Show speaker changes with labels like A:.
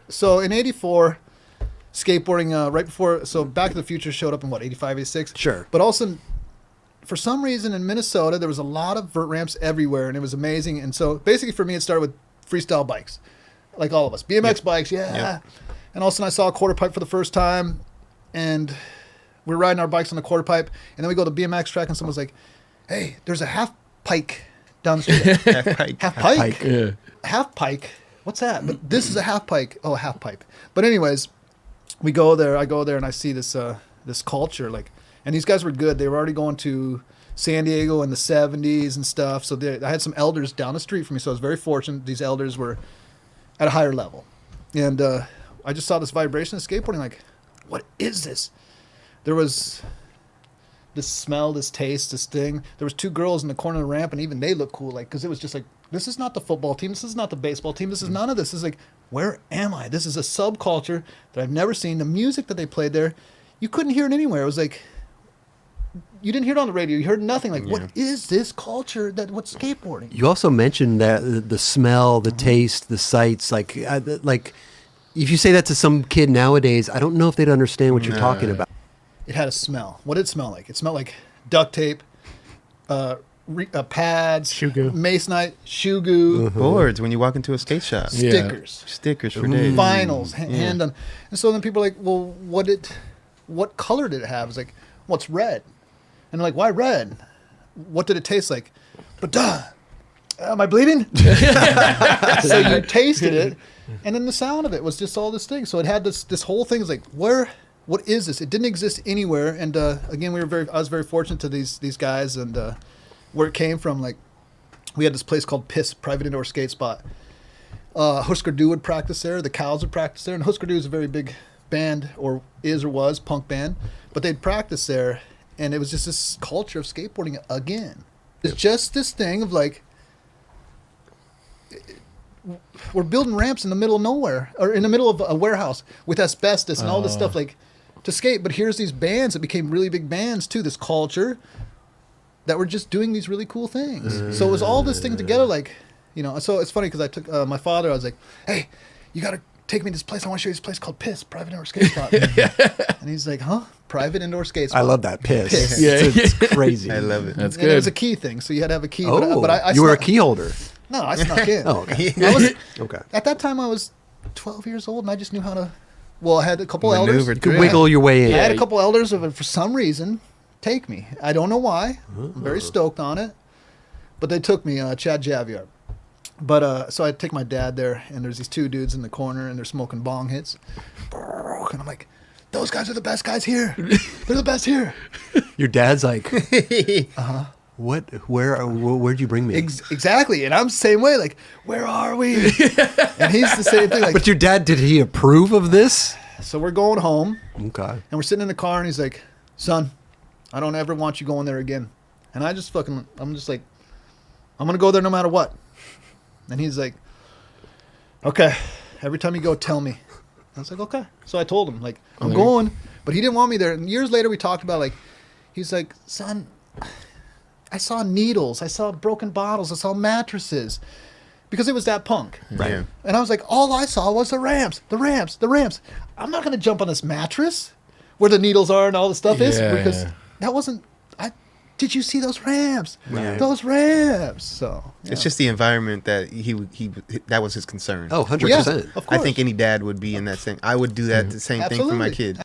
A: So in 84, skateboarding, right before, so Back to the Future showed up in what, 85, 86?
B: Sure.
A: But also, for some reason in Minnesota, there was a lot of vert ramps everywhere, and it was amazing. And so basically for me, it started with freestyle bikes, like all of us. BMX bikes, yeah. And all of a sudden I saw a quarter pipe for the first time, and we were riding our bikes on the quarter pipe, and then we go to the BMX track, and someone's like, hey, there's a half pike down the street. Half pike?
C: Yeah.
A: Half pike? What's that? But this is a half pike. Oh, a half pipe. But anyways, we go there. I go there, and I see this this culture, like, and these guys were good. They were already going to San Diego in the 70s and stuff. So I had some elders down the street from me, so I was very fortunate. These elders were at a higher level. And I just saw this vibration of skateboarding, like, what is this? There was this smell, this taste, this thing. There was two girls in the corner of the ramp, and even they looked cool, like, because it was just like, this is not the football team, this is not the baseball team, this is none of this. This is like, where am I? This is a subculture that I've never seen. The music that they played there, you couldn't hear it anywhere. It was like, you didn't hear it on the radio. You heard nothing. Like, what is this culture? What's skateboarding?
B: You also mentioned that the smell, the taste, the sights. Like if you say that to some kid nowadays, I don't know if they'd understand what you're talking about.
A: It had a smell. What did it smell like? It smelled like duct tape, pads,
C: shoe goo,
A: masonite, shoe goo,
D: boards when you walk into a skate shop, stickers for days,
A: vinyls, hand done. And so then people are like, well, what color did it have? It's like, well, it's red. And they're like, why red? What did it taste like? But am I bleeding? So you tasted it, and then the sound of it was just all this thing. So it had this whole thing. Is like, what is this? It didn't exist anywhere. And again, I was very fortunate to these guys, and where it came from. Like, we had this place called Piss, Private Indoor Skate Spot. Husker Du would practice there. The Cows would practice there. And Husker Du is a very big band, or was punk band, but they'd practice there. And it was just this culture of skateboarding again. It's just this thing of like, we're building ramps in the middle of nowhere, or in the middle of a warehouse with asbestos and all this stuff, like, to skate. But here's these bands that became really big bands too, this culture that were just doing these really cool things. So it was all this thing together, like, you know. So it's funny because I took my father, I was like, hey, you got to take me to this place. I want to show you this place called Piss, Private Indoor Skate Spot. And he's like, huh? Private Indoor Skate Spot.
B: I love that. Piss.
C: Yeah.
B: It's crazy.
D: I love it.
C: That's
A: and
C: good.
A: it was a key thing, so you had to have a key.
B: Oh,
A: but I
B: you were a
A: snuck-
B: key holder.
A: No, I snuck in.
B: Oh, okay. Okay.
A: At that time, I was 12 years old, and I just knew how to. Well, I had a couple
D: Maneuver
A: elders.
B: You could wiggle your way in.
A: I had a couple elders of, for some reason, take me. I don't know why. I'm very stoked on it, but they took me. Chad Javier. But so I take my dad there, and there's these two dudes in the corner, and they're smoking bong hits, and I'm like, those guys are the best guys here. They're the best here.
B: Your dad's like, what? Where'd you bring me?
A: Exactly. And I'm the same way. Like, where are we? And he's the same thing. Like,
B: But your dad, did he approve of this?
A: so we're going home,
B: Okay.
A: and we're sitting in the car, and he's like, son, I don't ever want you going there again. And I'm just like, I'm going to go there no matter what. And he's like, okay, every time you go, tell me. I was like, okay. So I told him, like, I'm going. But he didn't want me there. And years later, we talked about, like, he's like, son, I saw needles. I saw broken bottles. I saw mattresses. Because it was that punk.
B: Right.
D: Yeah.
A: And I was like, all I saw was the ramps. I'm not going to jump on this mattress where the needles are and all the stuff is. Because that wasn't... Did you see those ramps?
B: Right.
A: Those ramps. So yeah.
D: It's just the environment that he that was his concern.
B: Oh, 100%.
A: Yeah, of course.
D: I think any dad would be in that same. I would do that the same thing for my
A: Absolutely.
D: kid.